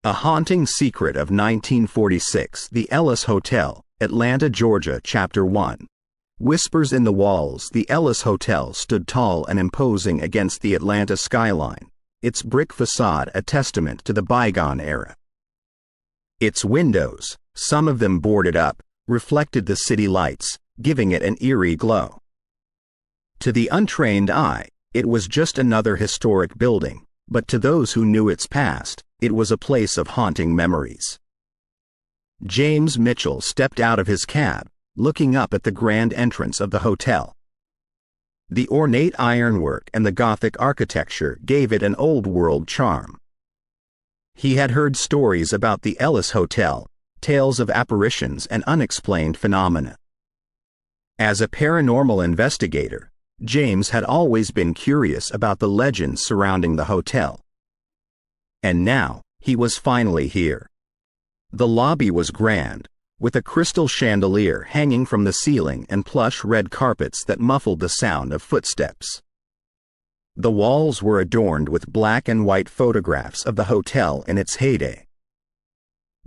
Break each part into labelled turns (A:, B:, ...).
A: A Haunting Secret of 1946, The Ellis Hotel, Atlanta, Georgia, Chapter 1. Whispers in the walls. The Ellis Hotel stood tall and imposing against the Atlanta skyline, its brick facade a testament to the bygone era. Its windows, some of them boarded up, reflected the city lights, giving it an eerie glow. To the untrained eye, it was just another historic building, but to those who knew its past, it was a place of haunting memories. James Mitchell stepped out of his cab, looking up at the grand entrance of the hotel. The ornate ironwork and the Gothic architecture gave it an old-world charm. He had heard stories about the Ellis Hotel, tales of apparitions and unexplained phenomena. As a paranormal investigator, James had always been curious about the legends surrounding the hotel. And now, he was finally here. The lobby was grand, with a crystal chandelier hanging from the ceiling and plush red carpets that muffled the sound of footsteps. The walls were adorned with black and white photographs of the hotel in its heyday.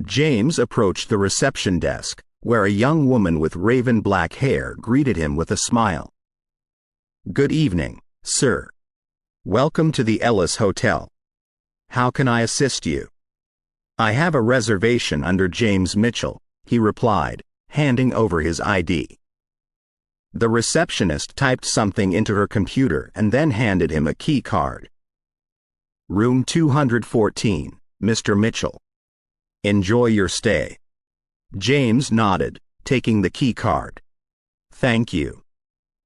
A: James approached the reception desk, where a young woman with raven black hair greeted him with a smile. "Good evening, sir. Welcome to the Ellis Hotel. How can I assist you?" "I have a reservation under James Mitchell," he replied, handing over his ID. The receptionist typed something into her computer and then handed him a key card. "Room 214, Mr. Mitchell. Enjoy your stay." James nodded, taking the key card. "Thank you.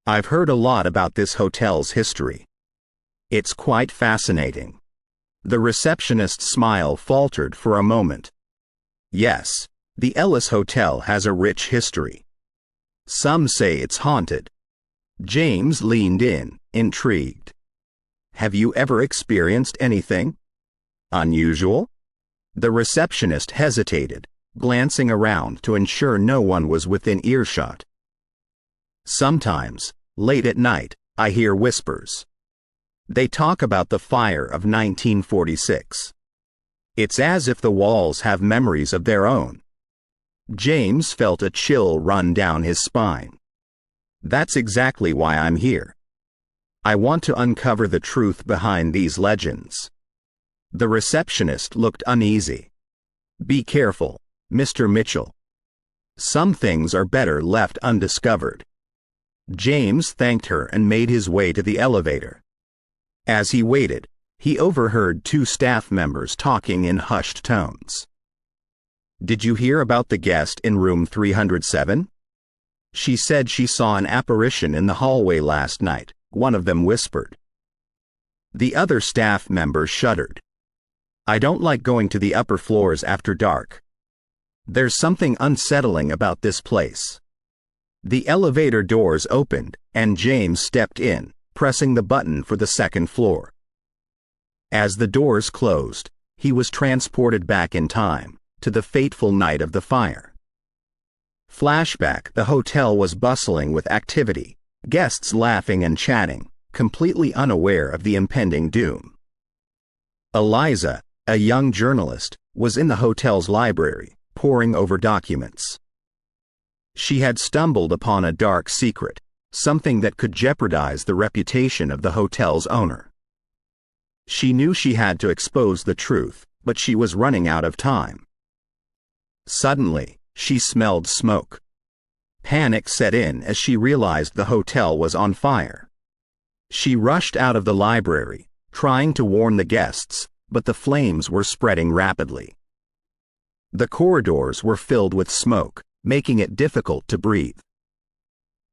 A: I've heard a lot about this hotel's history. It's quite fascinating." The receptionist's smile faltered for a moment. "Yes, the Ellis Hotel has a rich history. Some say it's haunted." James leaned in, intrigued. "Have you ever experienced anything unusual?" The receptionist hesitated, glancing around to ensure no one was within earshot. "Sometimes, late at night, I hear whispers. They talk about the fire of 1946. It's as if the walls have memories of their own." James felt a chill run down his spine. "That's exactly why I'm here. I want to uncover the truth behind these legends." The receptionist looked uneasy. "Be careful, Mr. Mitchell. Some things are better left undiscovered." James thanked her and made his way to the elevator. As he waited, he overheard two staff members talking in hushed tones. "Did you hear about the guest in room 307? She said she saw an apparition in the hallway last night," one of them whispered. The other staff member shuddered. "I don't like going to the upper floors after dark. There's something unsettling about this place." The elevator doors opened, and James stepped in, pressing the button for the second floor. As the doors closed, he was transported back in time, to the fateful night of the fire. Flashback: the hotel was bustling with activity, guests laughing and chatting, completely unaware of the impending doom. Eliza, a young journalist, was in the hotel's library, poring over documents. She had stumbled upon a dark secret, something that could jeopardize the reputation of the hotel's owner. She knew she had to expose the truth, but she was running out of time. Suddenly, she smelled smoke. Panic set in as she realized the hotel was on fire. She rushed out of the library, trying to warn the guests, but the flames were spreading rapidly. The corridors were filled with smoke, making it difficult to breathe.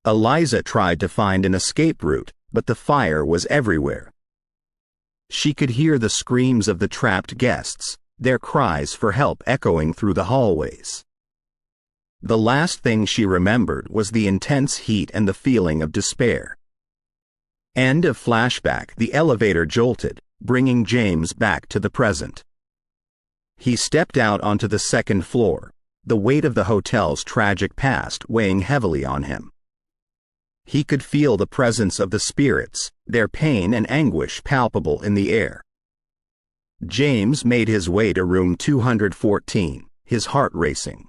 A: Eliza tried to find an escape route, but the fire was everywhere. She could hear the screams of the trapped guests, their cries for help echoing through the hallways. The last thing she remembered was the intense heat and the feeling of despair. End of flashback. The elevator jolted, bringing James back to the present. He stepped out onto the second floor, the weight of the hotel's tragic past weighing heavily on him. He could feel the presence of the spirits, their pain and anguish palpable in the air. James made his way to room 214, his heart racing.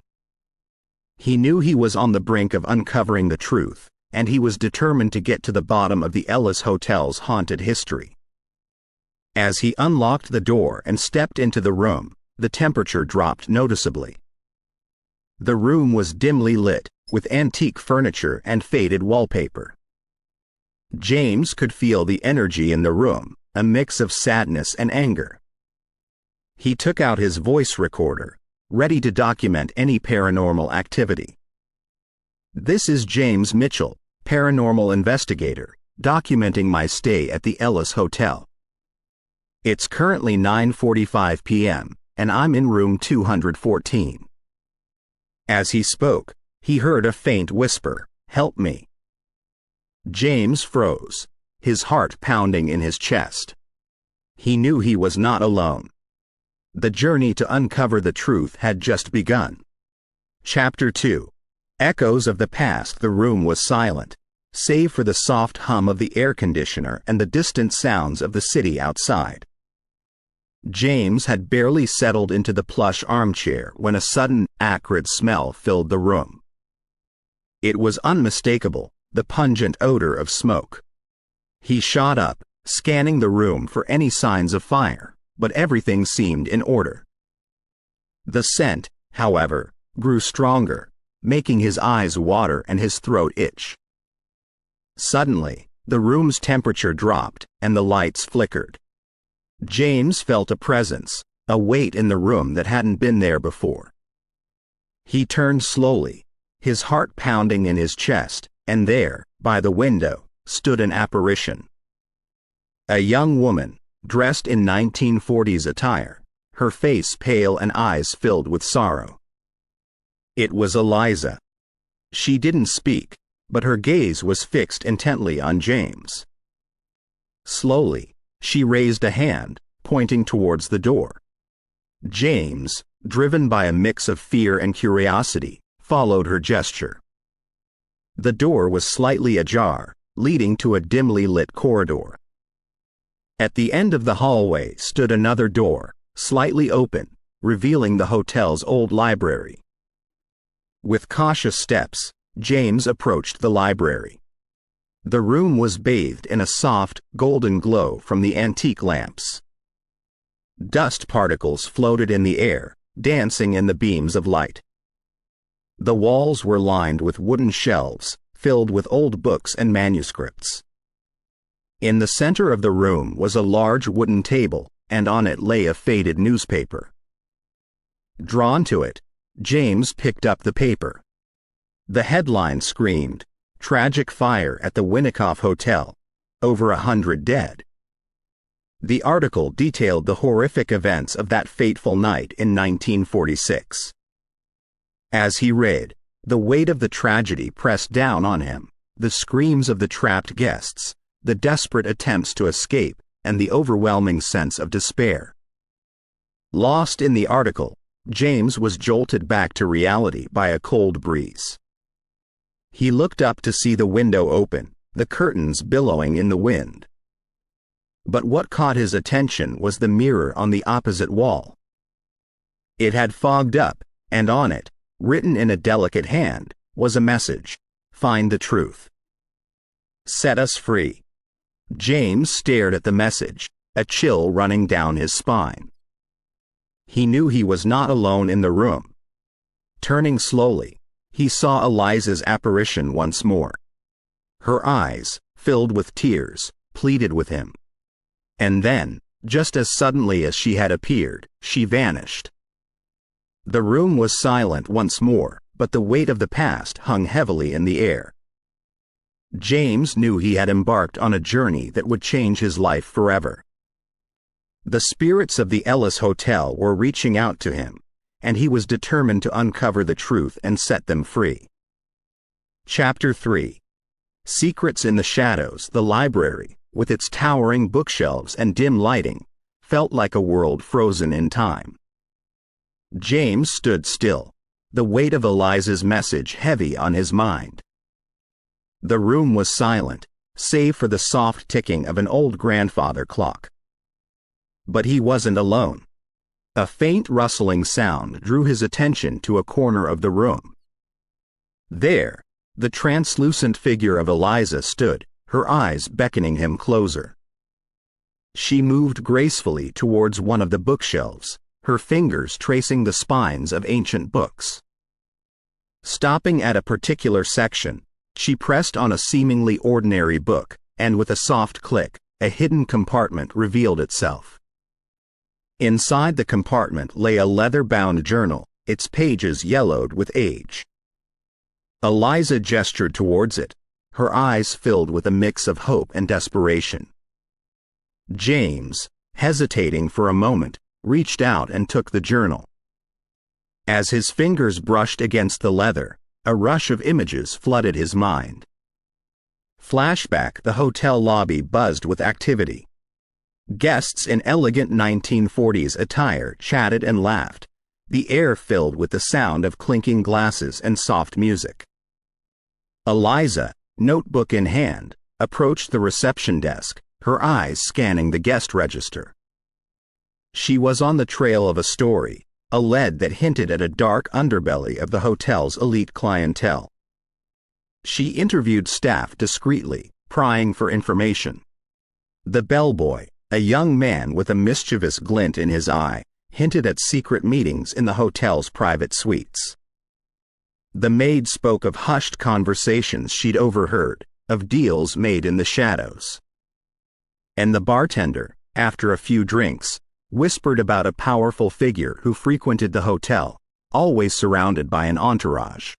A: He knew he was on the brink of uncovering the truth, and he was determined to get to the bottom of the Ellis Hotel's haunted history. As he unlocked the door and stepped into the room, the temperature dropped noticeably. The room was dimly lit, with antique furniture and faded wallpaper. James could feel the energy in the room, a mix of sadness and anger. He took out his voice recorder, ready to document any paranormal activity. "This is James Mitchell, paranormal investigator, documenting my stay at the Ellis Hotel. It's currently 9:45 p.m., and I'm in room 214. As he spoke, he heard a faint whisper, "Help me." James froze, his heart pounding in his chest. He knew he was not alone. The journey to uncover the truth had just begun. Chapter 2. Echoes of the past. The room was silent, save for the soft hum of the air conditioner and the distant sounds of the city outside. James had barely settled into the plush armchair when a sudden, acrid smell filled the room. It was unmistakable, the pungent odor of smoke. He shot up, scanning the room for any signs of fire, but everything seemed in order. The scent, however, grew stronger, making his eyes water and his throat itch. Suddenly, the room's temperature dropped and the lights flickered. James felt a presence, a weight in the room that hadn't been there before. He turned slowly, his heart pounding in his chest, and there, by the window, stood an apparition. A young woman, dressed in 1940s attire, her face pale and eyes filled with sorrow. It was Eliza. She didn't speak, but her gaze was fixed intently on James. Slowly, she raised a hand, pointing towards the door. James, driven by a mix of fear and curiosity, followed her gesture. The door was slightly ajar, leading to a dimly lit corridor. At the end of the hallway stood another door, slightly open, revealing the hotel's old library. With cautious steps, James approached the library. The room was bathed in a soft, golden glow from the antique lamps. Dust particles floated in the air, dancing in the beams of light. The walls were lined with wooden shelves, filled with old books and manuscripts. In the center of the room was a large wooden table, and on it lay a faded newspaper. Drawn to it, James picked up the paper. The headline screamed, "Tragic fire at the Winnicott Hotel. Over 100 dead." The article detailed the horrific events of that fateful night in 1946. As he read, the weight of the tragedy pressed down on him, the screams of the trapped guests, the desperate attempts to escape, and the overwhelming sense of despair. Lost in the article, James was jolted back to reality by a cold breeze. He looked up to see the window open, the curtains billowing in the wind. But what caught his attention was the mirror on the opposite wall. It had fogged up, and on it, written in a delicate hand, was a message: "Find the truth. Set us free." James stared at the message, a chill running down his spine. He knew he was not alone in the room. Turning slowly, he saw Eliza's apparition once more. Her eyes, filled with tears, pleaded with him. And then, just as suddenly as she had appeared, she vanished. The room was silent once more, but the weight of the past hung heavily in the air. James knew he had embarked on a journey that would change his life forever. The spirits of the Ellis Hotel were reaching out to him, and he was determined to uncover the truth and set them free. Chapter 3. Secrets in the Shadows. The library, with its towering bookshelves and dim lighting, felt like a world frozen in time. James stood still, the weight of Eliza's message heavy on his mind. The room was silent, save for the soft ticking of an old grandfather clock. But he wasn't alone. A faint rustling sound drew his attention to a corner of the room. There, the translucent figure of Eliza stood, her eyes beckoning him closer. She moved gracefully towards one of the bookshelves, her fingers tracing the spines of ancient books. Stopping at a particular section, she pressed on a seemingly ordinary book, and with a soft click, a hidden compartment revealed itself. Inside the compartment lay a leather-bound journal, its pages yellowed with age. Eliza gestured towards it, her eyes filled with a mix of hope and desperation. James, hesitating for a moment, reached out and took the journal. As his fingers brushed against the leather, a rush of images flooded his mind. Flashback: the hotel lobby buzzed with activity. Guests in elegant 1940s attire chatted and laughed, the air filled with the sound of clinking glasses and soft music. Eliza, notebook in hand, approached the reception desk, her eyes scanning the guest register. She was on the trail of a story, a lead that hinted at a dark underbelly of the hotel's elite clientele. She interviewed staff discreetly, prying for information. The bellboy, a young man with a mischievous glint in his eye, hinted at secret meetings in the hotel's private suites. The maid spoke of hushed conversations she'd overheard, of deals made in the shadows. And the bartender, after a few drinks, whispered about a powerful figure who frequented the hotel, always surrounded by an entourage.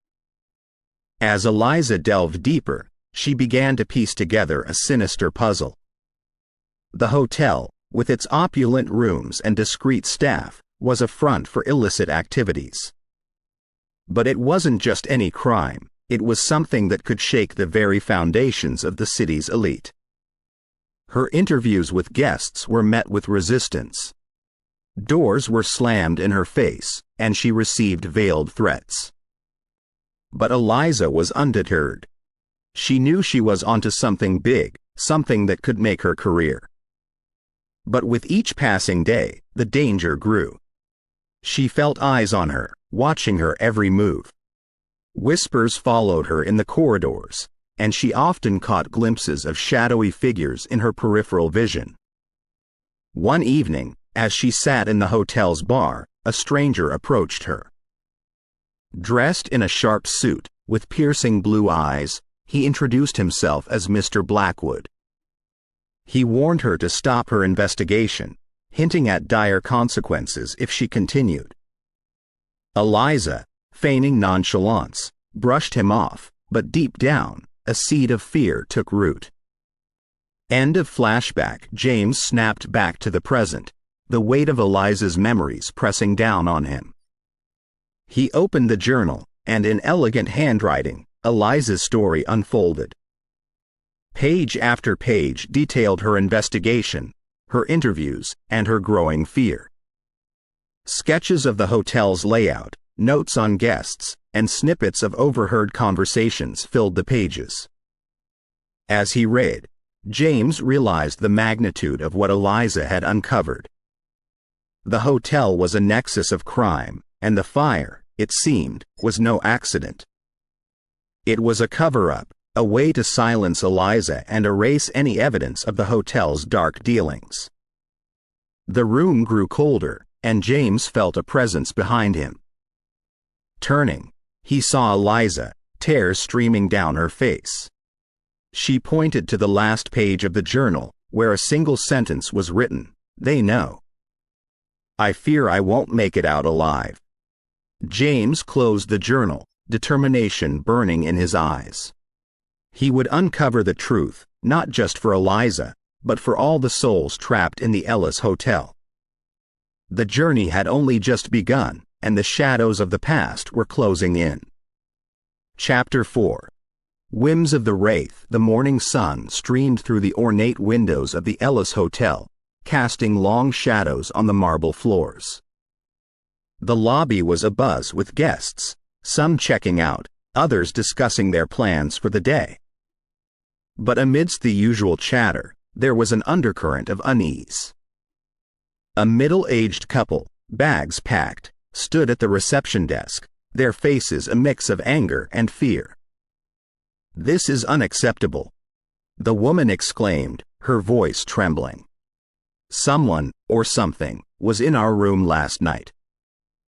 A: As Eliza delved deeper, she began to piece together a sinister puzzle. The hotel, with its opulent rooms and discreet staff, was a front for illicit activities. But it wasn't just any crime, it was something that could shake the very foundations of the city's elite. Her interviews with guests were met with resistance. Doors were slammed in her face, and she received veiled threats. But Eliza was undeterred. She knew she was onto something big, something that could make her career. But with each passing day, the danger grew. She felt eyes on her, watching her every move. Whispers followed her in the corridors, and she often caught glimpses of shadowy figures in her peripheral vision. One evening, as she sat in the hotel's bar, a stranger approached her. Dressed in a sharp suit, with piercing blue eyes, he introduced himself as Mr. Blackwood. He warned her to stop her investigation, hinting at dire consequences if she continued. Eliza, feigning nonchalance, brushed him off, but deep down, a seed of fear took root. End of flashback. James snapped back to the present, the weight of Eliza's memories pressing down on him. He opened the journal, and in elegant handwriting, Eliza's story unfolded. Page after page detailed her investigation, her interviews, and her growing fear. Sketches of the hotel's layout, notes on guests, and snippets of overheard conversations filled the pages. As he read, James realized the magnitude of what Eliza had uncovered. The hotel was a nexus of crime, and the fire, it seemed, was no accident. It was a cover-up, a way to silence Eliza and erase any evidence of the hotel's dark dealings. The room grew colder, and James felt a presence behind him. Turning, he saw Eliza, tears streaming down her face. She pointed to the last page of the journal, where a single sentence was written, "They know. I fear I won't make it out alive." James closed the journal, determination burning in his eyes. He would uncover the truth, not just for Eliza, but for all the souls trapped in the Ellis Hotel. The journey had only just begun, and the shadows of the past were closing in. Chapter 4. Whims of the Wraith. The morning sun streamed through the ornate windows of the Ellis Hotel, casting long shadows on the marble floors. The lobby was abuzz with guests, some checking out, others discussing their plans for the day. But amidst the usual chatter, there was an undercurrent of unease. A middle-aged couple, bags packed, stood at the reception desk, their faces a mix of anger and fear. "This is unacceptable," the woman exclaimed, her voice trembling. "Someone, or something, was in our room last night.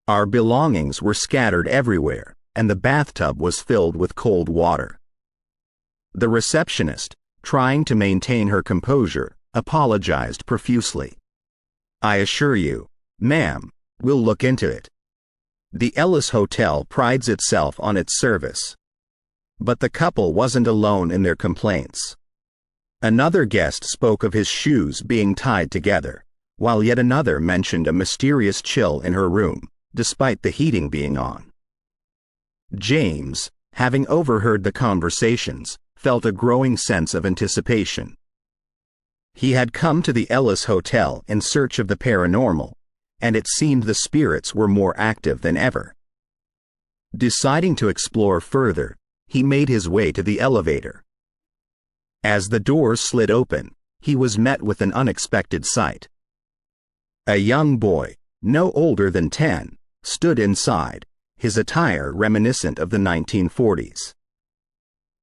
A: Our belongings were scattered everywhere, and the bathtub was filled with cold water." The receptionist, trying to maintain her composure, apologized profusely. "I assure you, ma'am, we'll look into it. The Ellis Hotel prides itself on its service." But the couple wasn't alone in their complaints. Another guest spoke of his shoes being tied together, while yet another mentioned a mysterious chill in her room, despite the heating being on. James, having overheard the conversations, felt a growing sense of anticipation. He had come to the Ellis Hotel in search of the paranormal, and it seemed the spirits were more active than ever. Deciding to explore further, he made his way to the elevator. As the doors slid open, he was met with an unexpected sight. A young boy, no older than 10, stood inside, his attire reminiscent of the 1940s.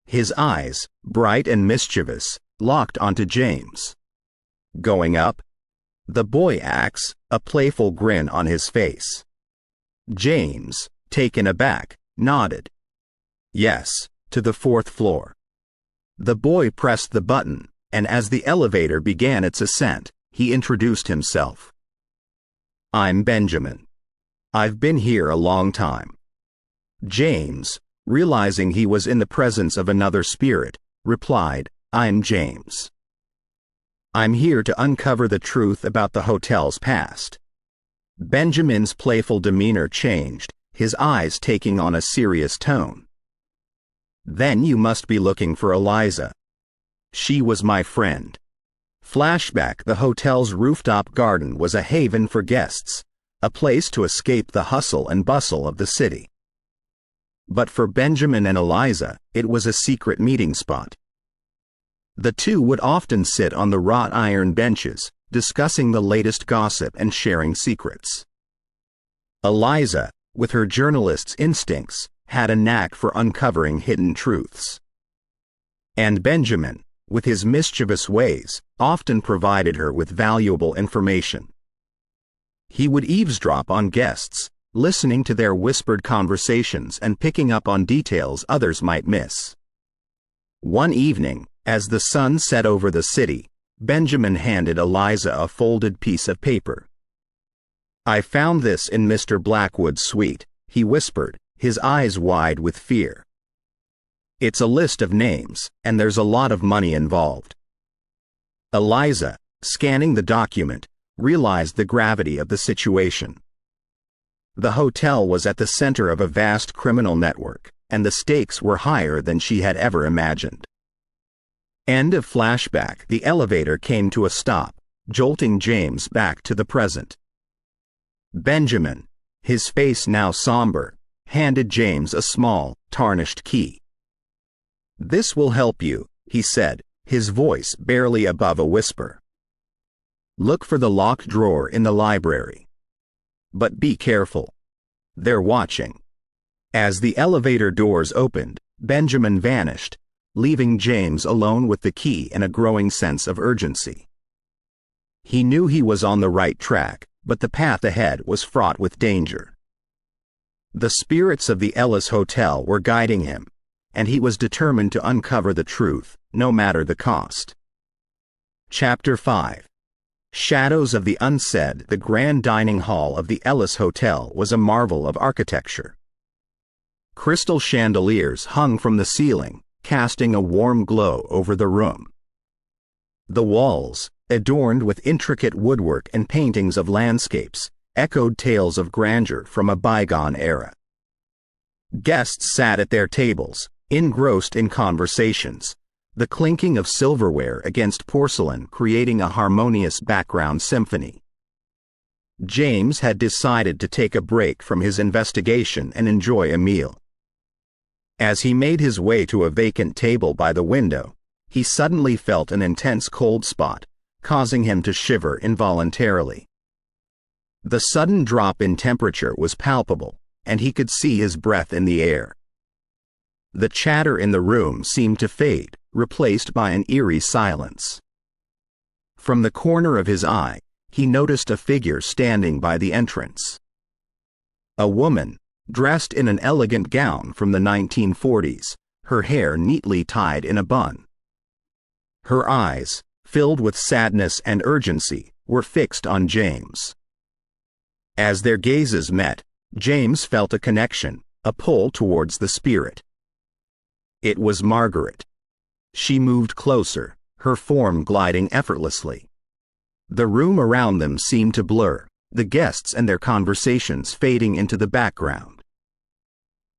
A: His eyes, bright and mischievous, locked onto James. "Going up?" the boy asks, a playful grin on his face. James, taken aback, nodded. "Yes, to the 4th floor." The boy pressed the button, and as the elevator began its ascent, he introduced himself. "I'm Benjamin. I've been here a long time." James, realizing he was in the presence of another spirit, replied, "I'm James. I'm here to uncover the truth about the hotel's past." Benjamin's playful demeanor changed, his eyes taking on a serious tone. "Then you must be looking for Eliza. She was my friend." Flashback: the hotel's rooftop garden was a haven for guests, a place to escape the hustle and bustle of the city. But for Benjamin and Eliza, it was a secret meeting spot. The two would often sit on the wrought iron benches, discussing the latest gossip and sharing secrets. Eliza, with her journalist's instincts, had a knack for uncovering hidden truths. And Benjamin, with his mischievous ways, often provided her with valuable information. He would eavesdrop on guests, listening to their whispered conversations and picking up on details others might miss. One evening, as the sun set over the city, Benjamin handed Eliza a folded piece of paper. "I found this in Mr. Blackwood's suite," he whispered, his eyes wide with fear. "It's a list of names, and there's a lot of money involved." Eliza, scanning the document, realized the gravity of the situation. The hotel was at the center of a vast criminal network, and the stakes were higher than she had ever imagined. End of flashback. The elevator came to a stop, jolting James back to the present. Benjamin, his face now somber, handed James a small, tarnished key. "This will help you," he said, his voice barely above a whisper. "Look for the locked drawer in the library. But be careful. They're watching." As the elevator doors opened, Benjamin vanished, leaving James alone with the key and a growing sense of urgency. He knew he was on the right track, but the path ahead was fraught with danger. The spirits of the Ellis Hotel were guiding him, and he was determined to uncover the truth, no matter the cost. Chapter 5. Shadows of the Unsaid. The grand dining hall of the Ellis Hotel was a marvel of architecture. Crystal chandeliers hung from the ceiling, casting a warm glow over the room. The walls, adorned with intricate woodwork and paintings of landscapes, echoed tales of grandeur from a bygone era. Guests sat at their tables, engrossed in conversations, the clinking of silverware against porcelain creating a harmonious background symphony. James had decided to take a break from his investigation and enjoy a meal. As he made his way to a vacant table by the window, he suddenly felt an intense cold spot, causing him to shiver involuntarily. The sudden drop in temperature was palpable, and he could see his breath in the air. The chatter in the room seemed to fade, replaced by an eerie silence. From the corner of his eye, he noticed a figure standing by the entrance. A woman, dressed in an elegant gown from the 1940s, her hair neatly tied in a bun. Her eyes, filled with sadness and urgency, were fixed on James. As their gazes met, James felt a connection, a pull towards the spirit. It was Margaret. She moved closer, her form gliding effortlessly. The room around them seemed to blur, the guests and their conversations fading into the background.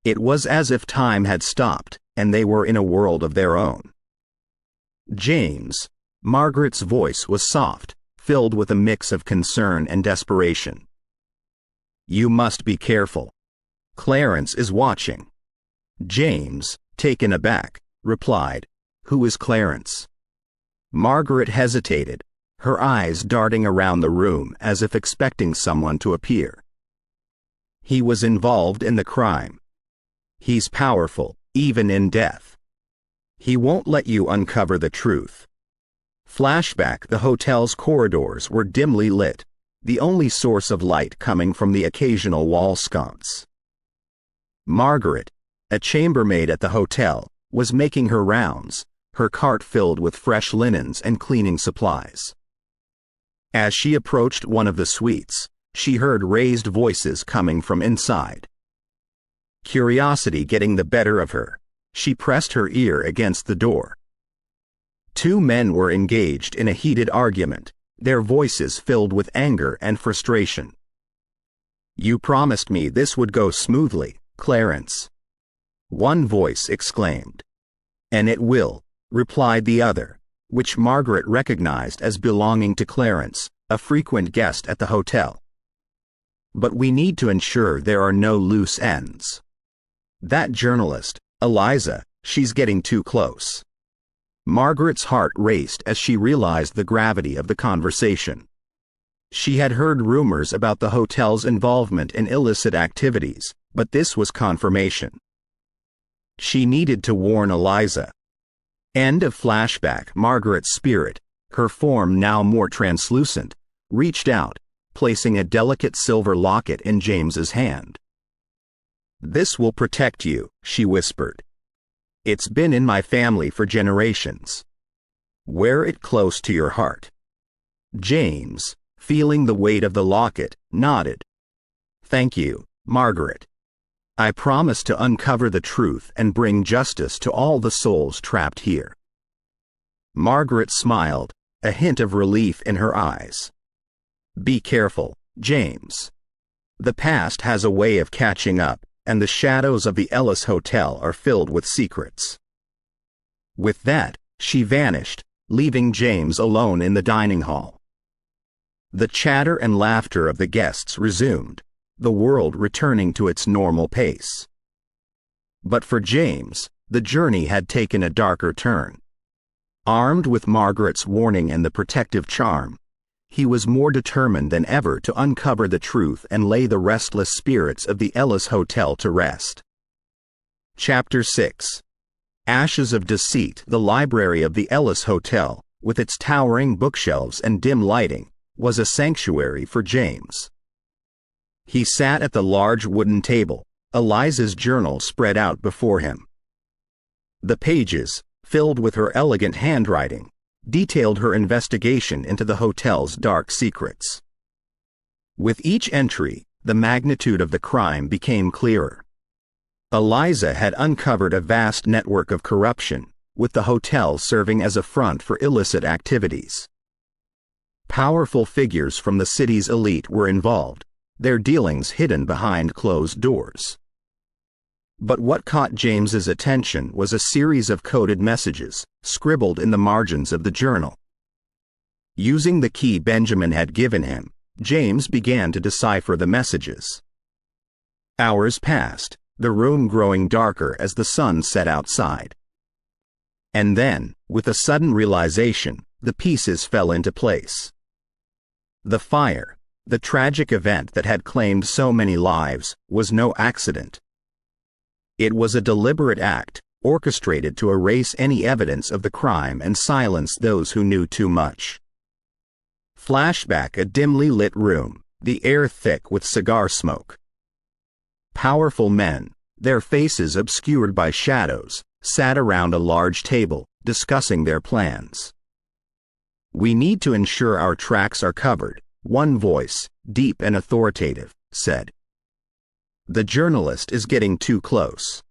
A: It was as if time had stopped, and they were in a world of their own. James, Margaret's voice was soft, filled with a mix of concern and desperation. "You must be careful. Clarence is watching." James, taken aback, replied, "Who is Clarence?" Margaret hesitated, her eyes darting around the room as if expecting someone to appear. "He was involved in the crime. He's powerful, even in death. He won't let you uncover the truth." Flashback: the hotel's corridors were dimly lit, the only source of light coming from the occasional wall sconce. Margaret, a chambermaid at the hotel, was making her rounds, her cart filled with fresh linens and cleaning supplies. As she approached one of the suites, she heard raised voices coming from inside. Curiosity getting the better of her, she pressed her ear against the door. Two men were engaged in a heated argument, their voices filled with anger and frustration. "You promised me this would go smoothly, Clarence," one voice exclaimed. "And it will," replied the other, which Margaret recognized as belonging to Clarence, a frequent guest at the hotel. "But we need to ensure there are no loose ends. That journalist, Eliza, she's getting too close." Margaret's heart raced as she realized the gravity of the conversation. She had heard rumors about the hotel's involvement in illicit activities, but this was confirmation. She needed to warn Eliza. End of flashback. Margaret's spirit, her form now more translucent, reached out, placing a delicate silver locket in James's hand. "This will protect you," she whispered. "It's been in my family for generations. Wear it close to your heart." James, feeling the weight of the locket, nodded. "Thank you, Margaret. I promise to uncover the truth and bring justice to all the souls trapped here." Margaret smiled, a hint of relief in her eyes. "Be careful, James. The past has a way of catching up, and the shadows of the Ellis Hotel are filled with secrets." With that, she vanished, leaving James alone in the dining hall. The chatter and laughter of the guests resumed, the world returning to its normal pace. But for James, the journey had taken a darker turn. Armed with Margaret's warning and the protective charm, he was more determined than ever to uncover the truth and lay the restless spirits of the Ellis Hotel to rest. Chapter 6. Ashes of Deceit. The library of the Ellis Hotel, with its towering bookshelves and dim lighting, was a sanctuary for James. He sat at the large wooden table, Eliza's journal spread out before him. The pages, filled with her elegant handwriting, detailed her investigation into the hotel's dark secrets. With each entry, the magnitude of the crime became clearer. Eliza had uncovered a vast network of corruption, with the hotel serving as a front for illicit activities. Powerful figures from the city's elite were involved, their dealings hidden behind closed doors. But what caught James's attention was a series of coded messages, scribbled in the margins of the journal. Using the key Benjamin had given him, James began to decipher the messages. Hours passed, the room growing darker as the sun set outside. And then, with a sudden realization, the pieces fell into place. The fire, The tragic event that had claimed so many lives was no accident. It was a deliberate act, orchestrated to erase any evidence of the crime and silence those who knew too much. Flashback: a dimly lit room, the air thick with cigar smoke. Powerful men, their faces obscured by shadows, sat around a large table, discussing their plans. "We need to ensure our tracks are covered," one voice, deep and authoritative, said. "The journalist is getting too close.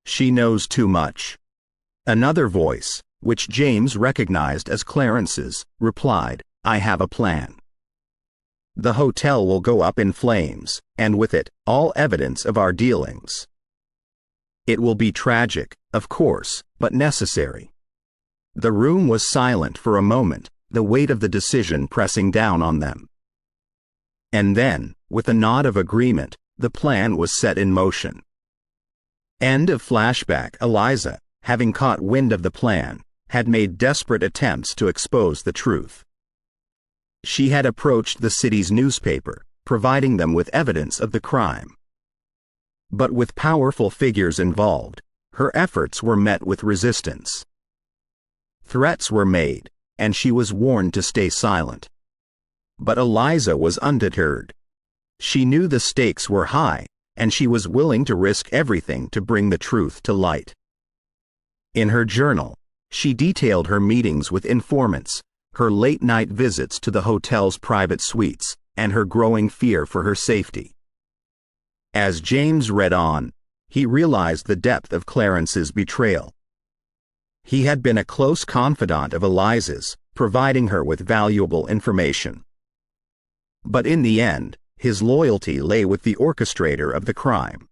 A: She knows too much." Another voice, which James recognized as Clarence's, replied, "I have a plan. The hotel will go up in flames, and with it, all evidence of our dealings. It will be tragic, of course, but necessary." The room was silent for a moment, the weight of the decision pressing down on them. And then, with a nod of agreement, the plan was set in motion. End of flashback. Eliza, having caught wind of the plan, had made desperate attempts to expose the truth. She had approached the city's newspaper, providing them with evidence of the crime. But with powerful figures involved, her efforts were met with resistance. Threats were made, and she was warned to stay silent. But Eliza was undeterred. She knew the stakes were high, and she was willing to risk everything to bring the truth to light. In her journal, she detailed her meetings with informants, her late-night visits to the hotel's private suites, and her growing fear for her safety. As James read on, he realized the depth of Clarence's betrayal. He had been a close confidant of Eliza's, providing her with valuable information. But in the end, his loyalty lay with the orchestrator of the crime.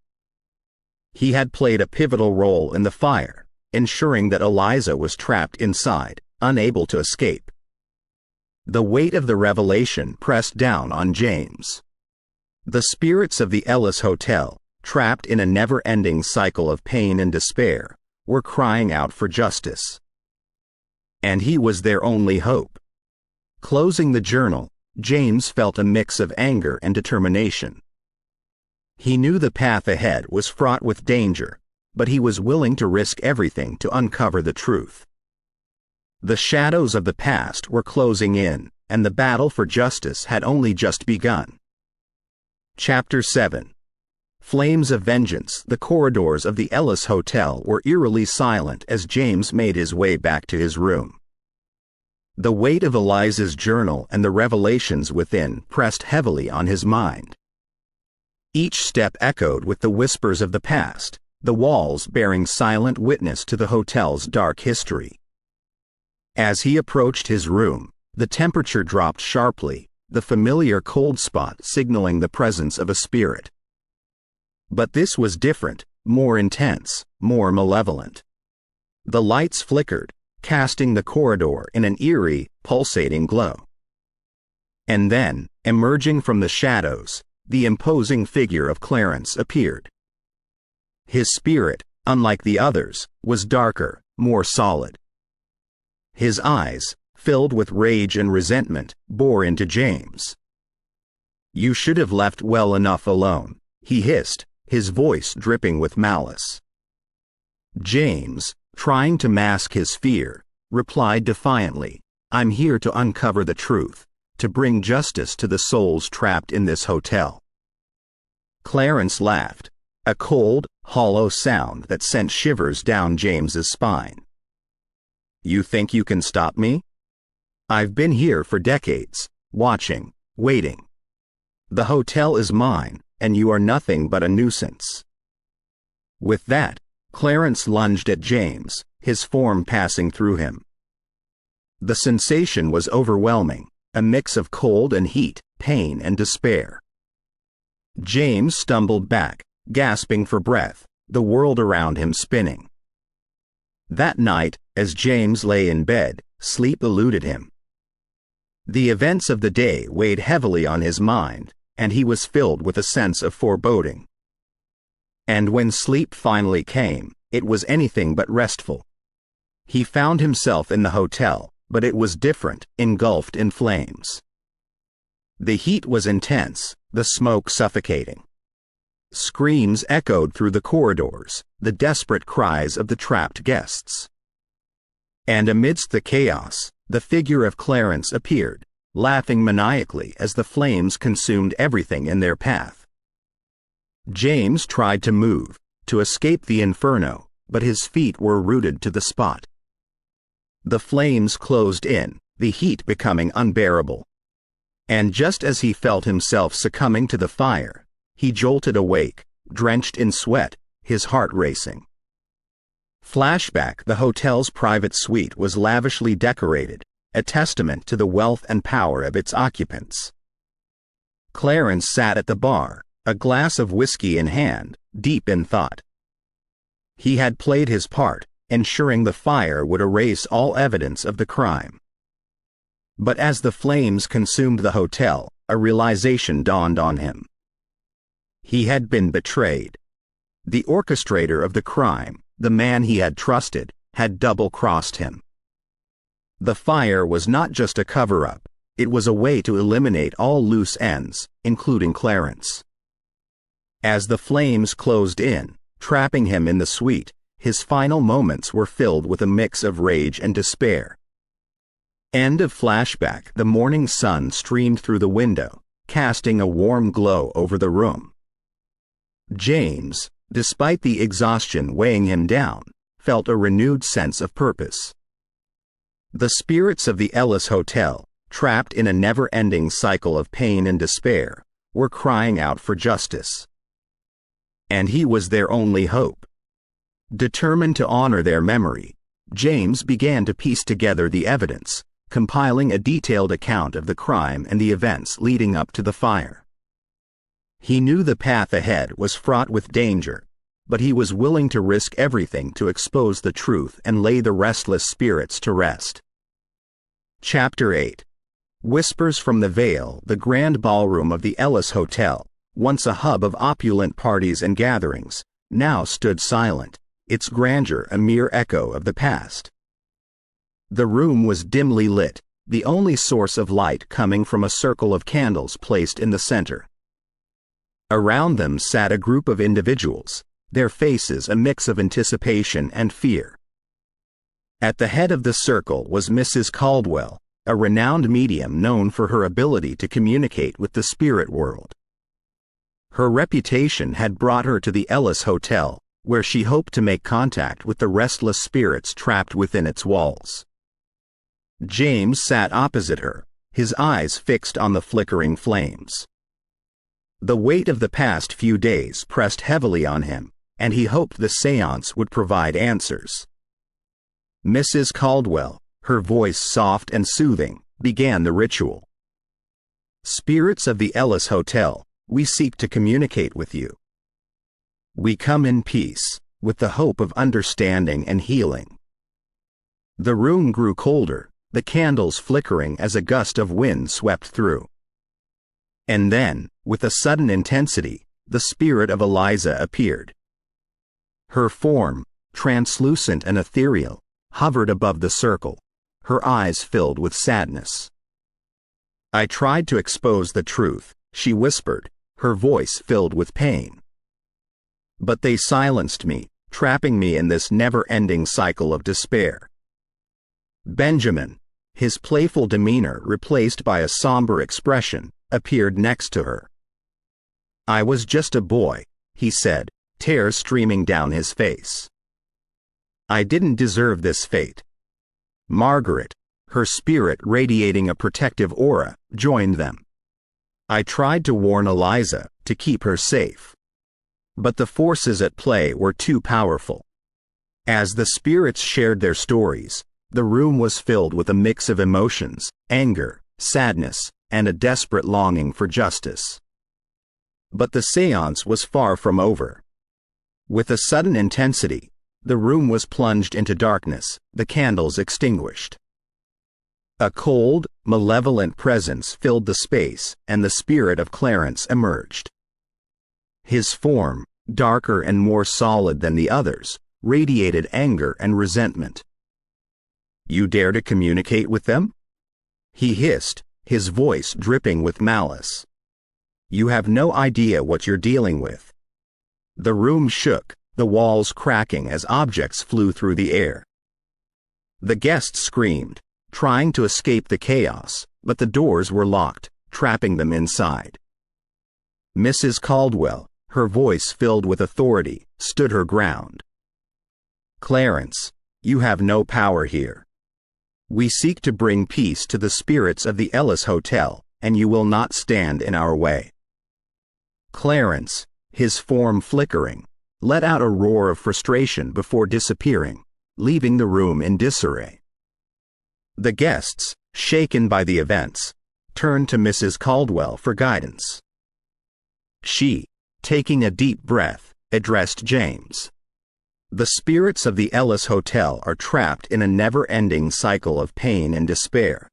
A: He had played a pivotal role in the fire, ensuring that Eliza was trapped inside, unable to escape. The weight of the revelation pressed down on James. The spirits of the Ellis Hotel, trapped in a never-ending cycle of pain and despair, were crying out for justice. And he was their only hope. Closing the journal, James felt a mix of anger and determination. He knew the path ahead was fraught with danger, but he was willing to risk everything to uncover the truth. The shadows of the past were closing in, and the battle for justice had only just begun. Chapter 7. Flames of Vengeance. The corridors of the Ellis Hotel were eerily silent as James made his way back to his room. The weight of Eliza's journal and the revelations within pressed heavily on his mind. Each step echoed with the whispers of the past, the walls bearing silent witness to the hotel's dark history. As he approached his room, the temperature dropped sharply, the familiar cold spot signaling the presence of a spirit. But this was different, more intense, more malevolent. The lights flickered, casting the corridor in an eerie, pulsating glow. And then, emerging from the shadows, the imposing figure of Clarence appeared. His spirit, unlike the others, was darker, more solid. His eyes, filled with rage and resentment, bore into James. "You should have left well enough alone," he hissed, his voice dripping with malice. James, trying to mask his fear, replied defiantly, "I'm here to uncover the truth, to bring justice to the souls trapped in this hotel." Clarence laughed, a cold, hollow sound that sent shivers down James's spine. "You think you can stop me? I've been here for decades, watching, waiting. The hotel is mine, and you are nothing but a nuisance." With that, Clarence lunged at James, his form passing through him. The sensation was overwhelming, a mix of cold and heat, pain and despair. James stumbled back, gasping for breath, the world around him spinning. That night, as James lay in bed, sleep eluded him. The events of the day weighed heavily on his mind, and he was filled with a sense of foreboding. And when sleep finally came, it was anything but restful. He found himself in the hotel, but it was different, engulfed in flames. The heat was intense, the smoke suffocating. Screams echoed through the corridors, the desperate cries of the trapped guests. And amidst the chaos, the figure of Clarence appeared, laughing maniacally as the flames consumed everything in their path. James tried to move, to escape the inferno, but his feet were rooted to the spot. The flames closed in, the heat becoming unbearable. And just as he felt himself succumbing to the fire, he jolted awake, drenched in sweat, his heart racing. Flashback: the hotel's private suite was lavishly decorated, a testament to the wealth and power of its occupants. Clarence sat at the bar, a glass of whiskey in hand, deep in thought. He had played his part, ensuring the fire would erase all evidence of the crime. But as the flames consumed the hotel, a realization dawned on him. He had been betrayed. The orchestrator of the crime, the man he had trusted, had double-crossed him. The fire was not just a cover-up, it was a way to eliminate all loose ends, including Clarence. As the flames closed in, trapping him in the suite, his final moments were filled with a mix of rage and despair. End of flashback. The morning sun streamed through the window, casting a warm glow over the room. James, despite the exhaustion weighing him down, felt a renewed sense of purpose. The spirits of the Ellis Hotel, trapped in a never-ending cycle of pain and despair, were crying out for justice. And he was their only hope. Determined to honor their memory, James began to piece together the evidence, compiling a detailed account of the crime and the events leading up to the fire. He knew the path ahead was fraught with danger, but he was willing to risk everything to expose the truth and lay the restless spirits to rest. Chapter 8. Whispers from the Vale. The grand ballroom of the Ellis Hotel, once a hub of opulent parties and gatherings, now stood silent, its grandeur a mere echo of the past. The room was dimly lit, the only source of light coming from a circle of candles placed in the center. Around them sat a group of individuals, their faces a mix of anticipation and fear. At the head of the circle was Mrs. Caldwell, a renowned medium known for her ability to communicate with the spirit world. Her reputation had brought her to the Ellis Hotel, where she hoped to make contact with the restless spirits trapped within its walls. James sat opposite her, his eyes fixed on the flickering flames. The weight of the past few days pressed heavily on him, and he hoped the séance would provide answers. Mrs. Caldwell, her voice soft and soothing, began the ritual. "Spirits of the Ellis Hotel, we seek to communicate with you. We come in peace, with the hope of understanding and healing." The room grew colder, the candles flickering as a gust of wind swept through. And then, with a sudden intensity, the spirit of Eliza appeared. Her form, translucent and ethereal, hovered above the circle, her eyes filled with sadness. "I tried to expose the truth," she whispered, her voice filled with pain. "But they silenced me, trapping me in this never-ending cycle of despair." Benjamin, his playful demeanor replaced by a somber expression, appeared next to her. "I was just a boy," he said, tears streaming down his face. "I didn't deserve this fate." Margaret, her spirit radiating a protective aura, joined them. "I tried to warn Eliza, to keep her safe. But the forces at play were too powerful." As the spirits shared their stories, the room was filled with a mix of emotions, anger, sadness, and a desperate longing for justice. But the séance was far from over. With a sudden intensity, the room was plunged into darkness, the candles extinguished. A cold, malevolent presence filled the space, and the spirit of Clarence emerged. His form, darker and more solid than the others, radiated anger and resentment. "You dare to communicate with them?" he hissed, his voice dripping with malice. "You have no idea what you're dealing with." The room shook, the walls cracking as objects flew through the air. The guests screamed, trying to escape the chaos, but the doors were locked, trapping them inside. Mrs. Caldwell, her voice filled with authority, stood her ground. "Clarence, you have no power here. We seek to bring peace to the spirits of the Ellis Hotel, and you will not stand in our way." Clarence, his form flickering, let out a roar of frustration before disappearing, leaving the room in disarray. The guests, shaken by the events, turned to Mrs. Caldwell for guidance. She, taking a deep breath, addressed James. "The spirits of the Ellis Hotel are trapped in a never-ending cycle of pain and despair.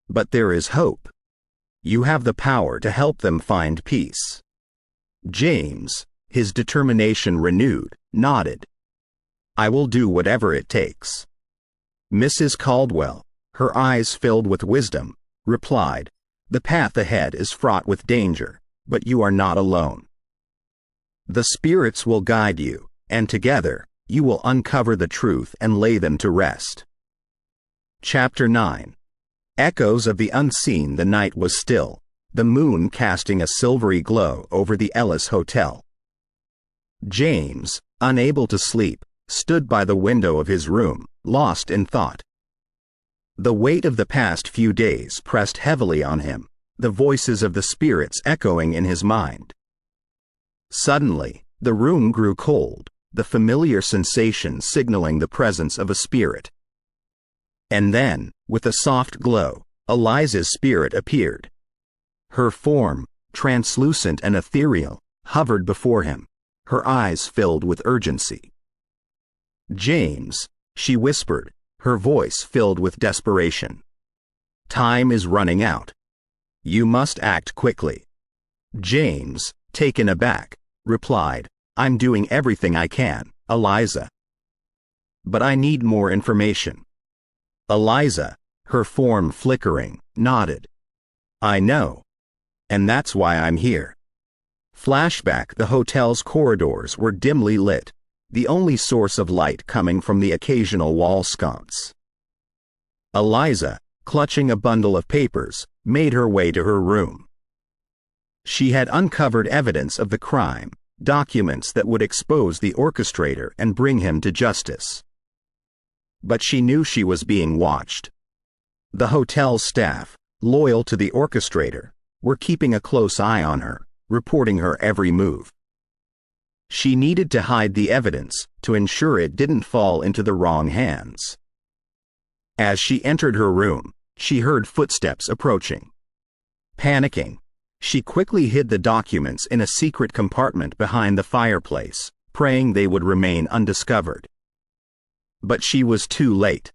A: But there is hope. You have the power to help them find peace." James, his determination renewed, nodded. "I will do whatever it takes." Mrs. Caldwell, her eyes filled with wisdom, replied, "The path ahead is fraught with danger, but you are not alone. The spirits will guide you, and together, you will uncover the truth and lay them to rest." Chapter 9. Echoes of the unseen. The night was still, the moon casting a silvery glow over the Ellis Hotel. James, unable to sleep, stood by the window of his room, lost in thought. The weight of the past few days pressed heavily on him, the voices of the spirits echoing in his mind. Suddenly, the room grew cold, the familiar sensation signaling the presence of a spirit. And then, with a soft glow, Eliza's spirit appeared. Her form, translucent and ethereal, hovered before him, her eyes filled with urgency. "James," she whispered, her voice filled with desperation. "Time is running out. You must act quickly." James, taken aback, replied, "I'm doing everything I can, Eliza. But I need more information." Eliza, her form flickering, nodded. "I know. And that's why I'm here." Flashback. The hotel's corridors were dimly lit, the only source of light coming from the occasional wall sconce. Eliza, clutching a bundle of papers, made her way to her room. She had uncovered evidence of the crime, documents that would expose the orchestrator and bring him to justice. But she knew she was being watched. The hotel staff, loyal to the orchestrator, were keeping a close eye on her, reporting her every move. She needed to hide the evidence to ensure it didn't fall into the wrong hands. As she entered her room, she heard footsteps approaching. Panicking, she quickly hid the documents in a secret compartment behind the fireplace, praying they would remain undiscovered. But she was too late.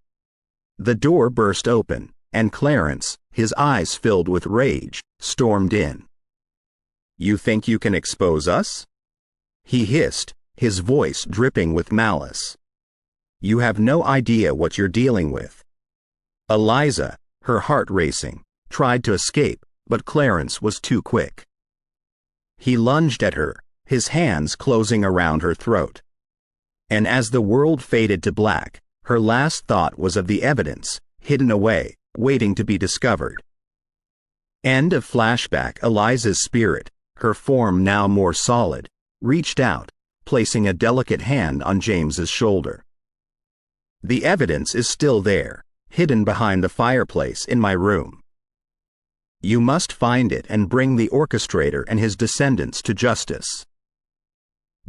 A: The door burst open, and Clarence, his eyes filled with rage, stormed in. "You think you can expose us?" he hissed, his voice dripping with malice. "You have no idea what you're dealing with." Eliza, her heart racing, tried to escape, but Clarence was too quick. He lunged at her, his hands closing around her throat. And as the world faded to black, her last thought was of the evidence, hidden away, waiting to be discovered. End of flashback. Eliza's spirit, her form now more solid, reached out, placing a delicate hand on James's shoulder. "The evidence is still there, hidden behind the fireplace in my room. You must find it and bring the orchestrator and his descendants to justice."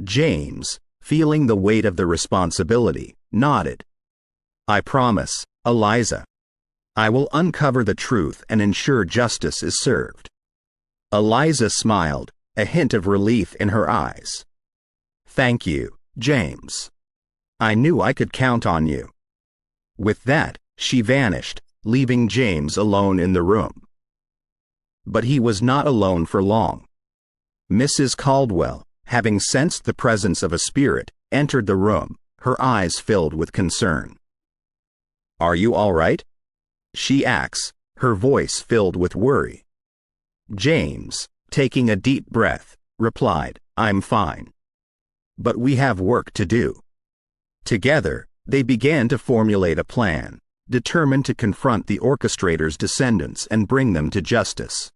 A: James, feeling the weight of the responsibility, nodded. "I promise, Eliza. I will uncover the truth and ensure justice is served." Eliza smiled, a hint of relief in her eyes. "Thank you, James. I knew I could count on you." With that, she vanished, leaving James alone in the room. But he was not alone for long. Mrs. Caldwell, having sensed the presence of a spirit, entered the room, her eyes filled with concern. "Are you all right?" she asks, her voice filled with worry. James, taking a deep breath, replied, "I'm fine. But we have work to do." Together, they began to formulate a plan, determined to confront the orchestrator's descendants and bring them to justice.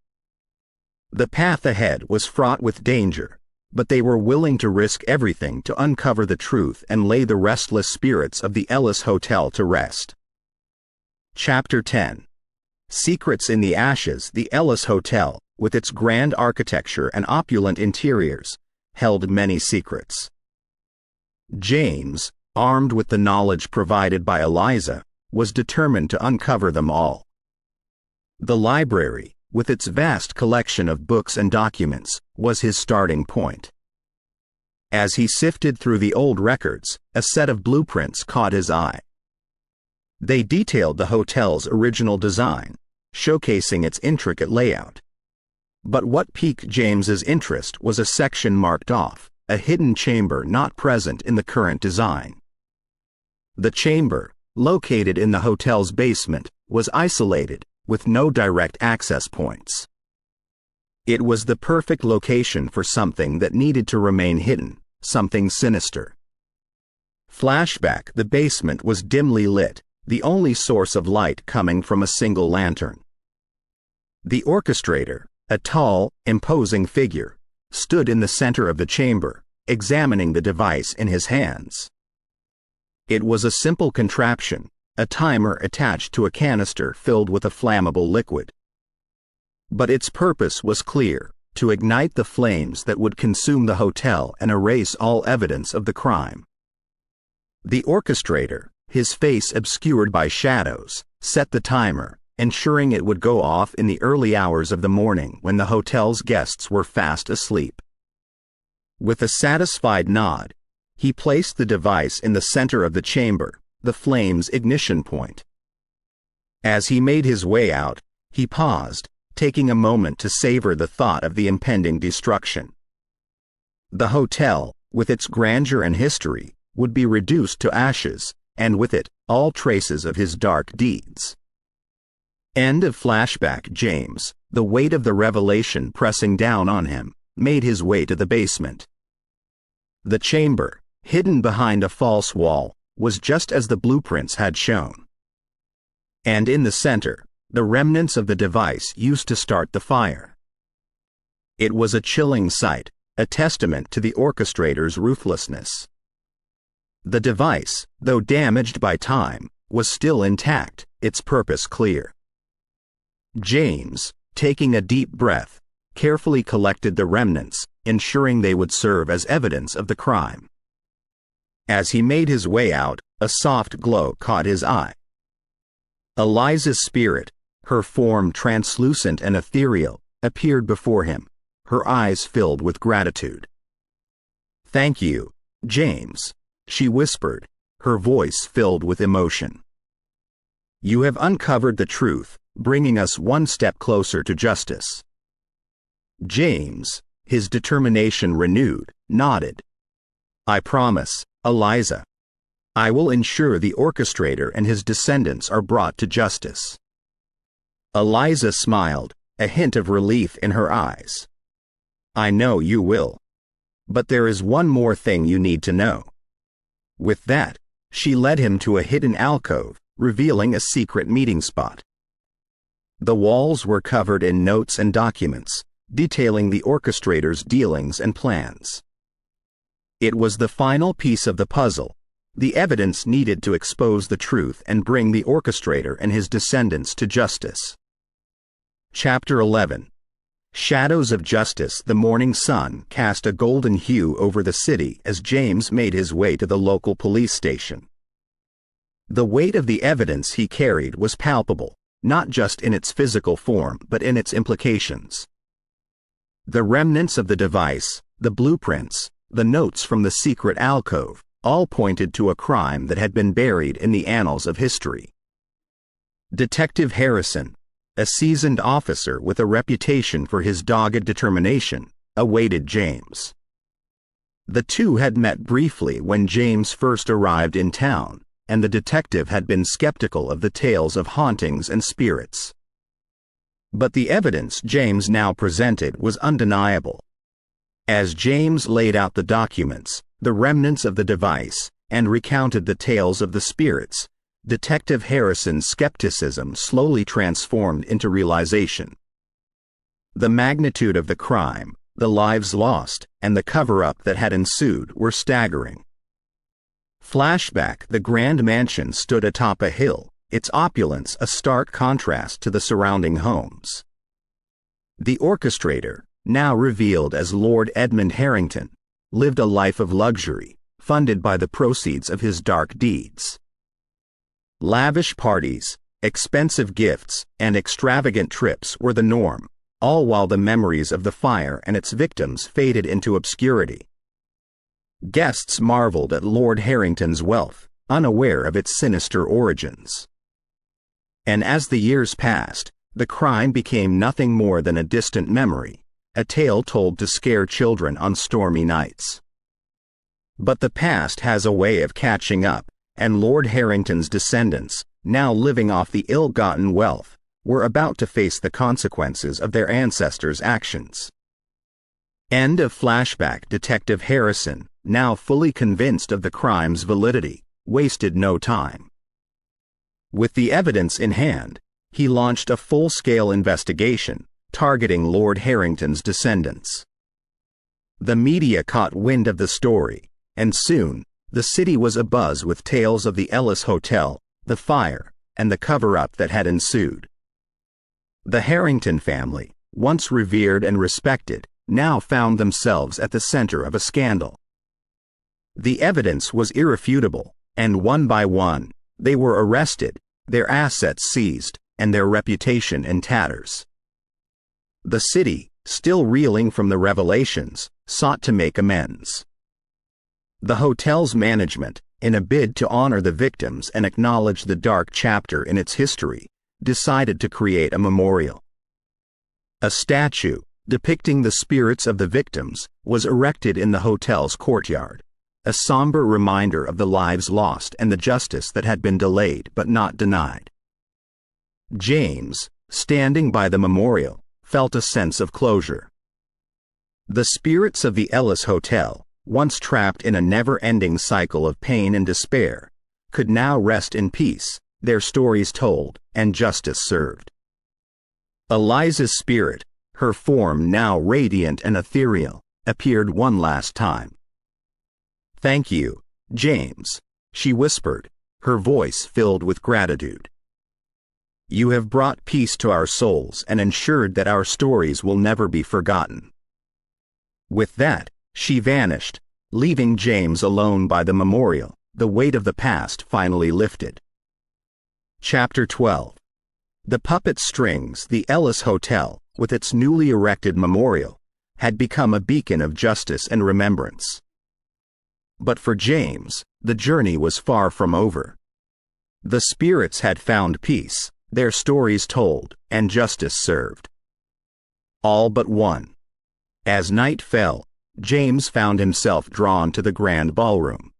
A: The path ahead was fraught with danger, but they were willing to risk everything to uncover the truth and lay the restless spirits of the Ellis Hotel to rest. Chapter 10. Secrets in the Ashes. The Ellis Hotel, with its grand architecture and opulent interiors, held many secrets. James, armed with the knowledge provided by Eliza, was determined to uncover them all. The library, with its vast collection of books and documents, was his starting point. As he sifted through the old records, a set of blueprints caught his eye. They detailed the hotel's original design, showcasing its intricate layout. But what piqued James's interest was a section marked off, a hidden chamber not present in the current design. The chamber, located in the hotel's basement, was isolated, with no direct access points. It was the perfect location for something that needed to remain hidden, something sinister. Flashback: the basement was dimly lit, the only source of light coming from a single lantern. The orchestrator, a tall, imposing figure, stood in the center of the chamber, examining the device in his hands. It was a simple contraption, a timer attached to a canister filled with a flammable liquid. But its purpose was clear: to ignite the flames that would consume the hotel and erase all evidence of the crime. The orchestrator, his face obscured by shadows, set the timer, ensuring it would go off in the early hours of the morning when the hotel's guests were fast asleep. With a satisfied nod, he placed the device in the center of the chamber, the flame's ignition point. As he made his way out, he paused, taking a moment to savor the thought of the impending destruction. The hotel, with its grandeur and history, would be reduced to ashes, and with it, all traces of his dark deeds. End of flashback. James, the weight of the revelation pressing down on him, made his way to the basement. The chamber, hidden behind a false wall, was just as the blueprints had shown. And in the center, the remnants of the device used to start the fire. It was a chilling sight, a testament to the orchestrator's ruthlessness. The device, though damaged by time, was still intact, its purpose clear. James, taking a deep breath, carefully collected the remnants, ensuring they would serve as evidence of the crime. As he made his way out, a soft glow caught his eye. Eliza's spirit, her form translucent and ethereal, appeared before him, her eyes filled with gratitude. "Thank you, James," she whispered, her voice filled with emotion. "You have uncovered the truth, bringing us one step closer to justice." James, his determination renewed, nodded. "I promise, Eliza. I will ensure the orchestrator and his descendants are brought to justice." Eliza smiled, a hint of relief in her eyes. "I know you will. But there is one more thing you need to know." With that, she led him to a hidden alcove, revealing a secret meeting spot. The walls were covered in notes and documents, detailing the orchestrator's dealings and plans. It was the final piece of the puzzle, the evidence needed to expose the truth and bring the orchestrator and his descendants to justice. Chapter 11. Shadows of Justice. The morning sun cast a golden hue over the city as James made his way to the local police station. The weight of the evidence he carried was palpable, not just in its physical form but in its implications. The remnants of the device, the blueprints, the notes from the secret alcove, all pointed to a crime that had been buried in the annals of history. Detective Harrison, a seasoned officer with a reputation for his dogged determination, awaited James. The two had met briefly when James first arrived in town, and the detective had been skeptical of the tales of hauntings and spirits. But the evidence James now presented was undeniable. As James laid out the documents, the remnants of the device, and recounted the tales of the spirits, Detective Harrison's skepticism slowly transformed into realization. The magnitude of the crime, the lives lost, and the cover-up that had ensued were staggering. Flashback: the grand mansion stood atop a hill, its opulence a stark contrast to the surrounding homes. The orchestrator, now revealed as Lord Edmund Harrington, lived a life of luxury, funded by the proceeds of his dark deeds. Lavish parties, expensive gifts, and extravagant trips were the norm, all while the memories of the fire and its victims faded into obscurity. Guests marveled at Lord Harrington's wealth, unaware of its sinister origins. And as the years passed, the crime became nothing more than a distant memory, a tale told to scare children on stormy nights. But the past has a way of catching up, and Lord Harrington's descendants, now living off the ill-gotten wealth, were about to face the consequences of their ancestors' actions. End of flashback. Detective Harrison, now fully convinced of the crime's validity, wasted no time. With the evidence in hand, he launched a full-scale investigation, targeting Lord Harrington's descendants. The media caught wind of the story, and soon, the city was abuzz with tales of the Ellis Hotel, the fire, and the cover-up that had ensued. The Harrington family, once revered and respected, now found themselves at the center of a scandal. The evidence was irrefutable, and one by one, they were arrested, their assets seized, and their reputation in tatters. The city, still reeling from the revelations, sought to make amends. The hotel's management, in a bid to honor the victims and acknowledge the dark chapter in its history, decided to create a memorial. A statue, depicting the spirits of the victims, was erected in the hotel's courtyard, a somber reminder of the lives lost and the justice that had been delayed but not denied. James, standing by the memorial, felt a sense of closure. The spirits of the Ellis Hotel, once trapped in a never-ending cycle of pain and despair, could now rest in peace, their stories told, and justice served. Eliza's spirit, her form now radiant and ethereal, appeared one last time. "Thank you, James," she whispered, her voice filled with gratitude. "You have brought peace to our souls and ensured that our stories will never be forgotten." With that, she vanished, leaving James alone by the memorial, the weight of the past finally lifted. Chapter 12. The puppet strings. The Ellis Hotel, with its newly erected memorial, had become a beacon of justice and remembrance. But for James, the journey was far from over. The spirits had found peace, their stories told, and justice served. All but one. As night fell, James found himself drawn to the grand ballroom.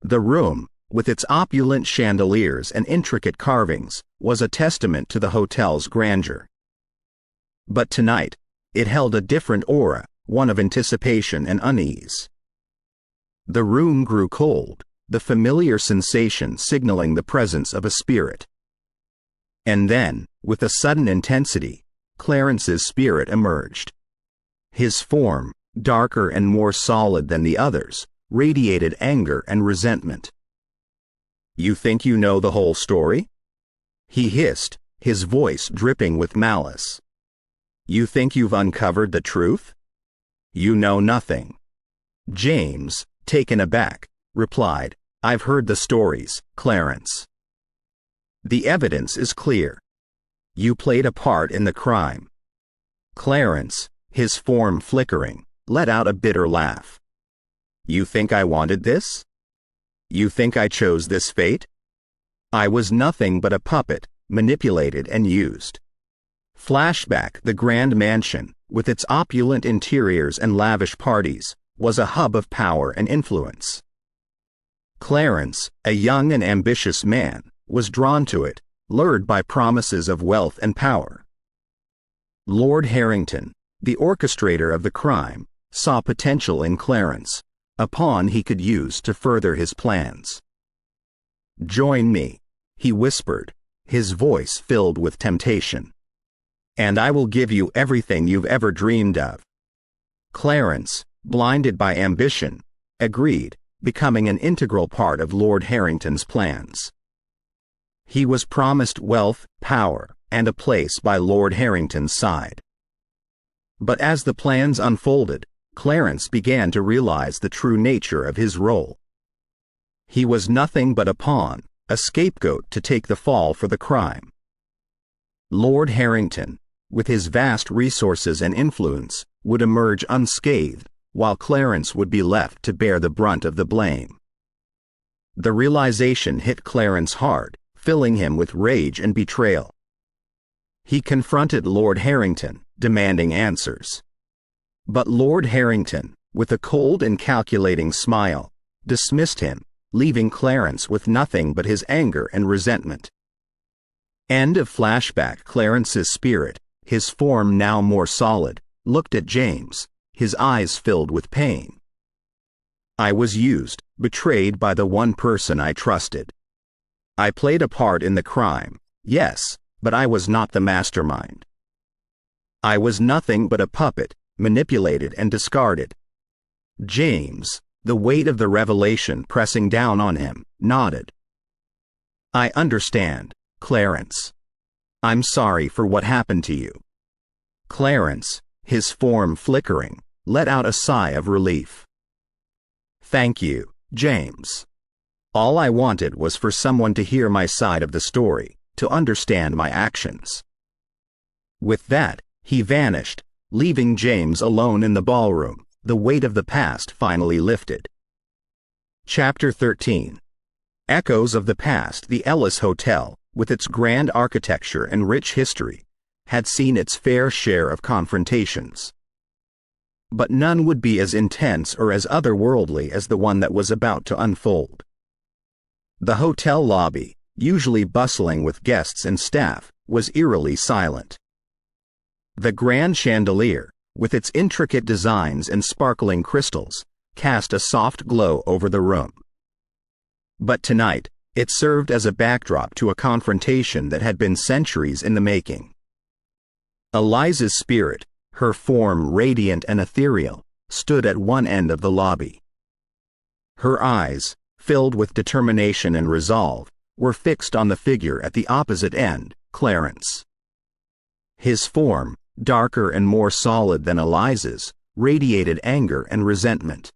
A: The room, with its opulent chandeliers and intricate carvings, was a testament to the hotel's grandeur. But tonight, it held a different aura, one of anticipation and unease. The room grew cold, the familiar sensation signaling the presence of a spirit. And then, with a sudden intensity, Clarence's spirit emerged. His form, darker and more solid than the others, radiated anger and resentment. "You think you know the whole story?" he hissed, his voice dripping with malice. "You think you've uncovered the truth? You know nothing." James, taken aback, replied, "I've heard the stories, Clarence. The evidence is clear. You played a part in the crime." Clarence, his form flickering, let out a bitter laugh. "You think I wanted this? You think I chose this fate? I was nothing but a puppet, manipulated and used." Flashback. The grand mansion, with its opulent interiors and lavish parties, was a hub of power and influence. Clarence, a young and ambitious man, was drawn to it, lured by promises of wealth and power. Lord Harrington, the orchestrator of the crime, saw potential in Clarence, a pawn he could use to further his plans. "Join me," he whispered, his voice filled with temptation. "And I will give you everything you've ever dreamed of." Clarence, blinded by ambition, agreed, becoming an integral part of Lord Harrington's plans. He was promised wealth, power, and a place by Lord Harrington's side. But as the plans unfolded, Clarence began to realize the true nature of his role. He was nothing but a pawn, a scapegoat to take the fall for the crime. Lord Harrington, with his vast resources and influence, would emerge unscathed, while Clarence would be left to bear the brunt of the blame. The realization hit Clarence hard, filling him with rage and betrayal. He confronted Lord Harrington, demanding answers. But Lord Harrington, with a cold and calculating smile, dismissed him, leaving Clarence with nothing but his anger and resentment. End of flashback. Clarence's spirit, his form now more solid, looked at James, his eyes filled with pain. "I was used, betrayed by the one person I trusted. I played a part in the crime, yes, but I was not the mastermind. I was nothing but a puppet, manipulated and discarded." James, the weight of the revelation pressing down on him, nodded. "I understand, Clarence. I'm sorry for what happened to you." Clarence, his form flickering, let out a sigh of relief. "Thank you, James. All I wanted was for someone to hear my side of the story, to understand my actions." With that, he vanished, leaving James alone in the ballroom, the weight of the past finally lifted. Chapter 13. Echoes of the past. The Ellis Hotel, with its grand architecture and rich history, had seen its fair share of confrontations. But none would be as intense or as otherworldly as the one that was about to unfold. The hotel lobby, usually bustling with guests and staff, was eerily silent. The grand chandelier, with its intricate designs and sparkling crystals, cast a soft glow over the room. But tonight, it served as a backdrop to a confrontation that had been centuries in the making. Eliza's spirit, her form radiant and ethereal, stood at one end of the lobby. Her eyes, filled with determination and resolve, were fixed on the figure at the opposite end, Clarence. His form, darker and more solid than Eliza's, radiated anger and resentment.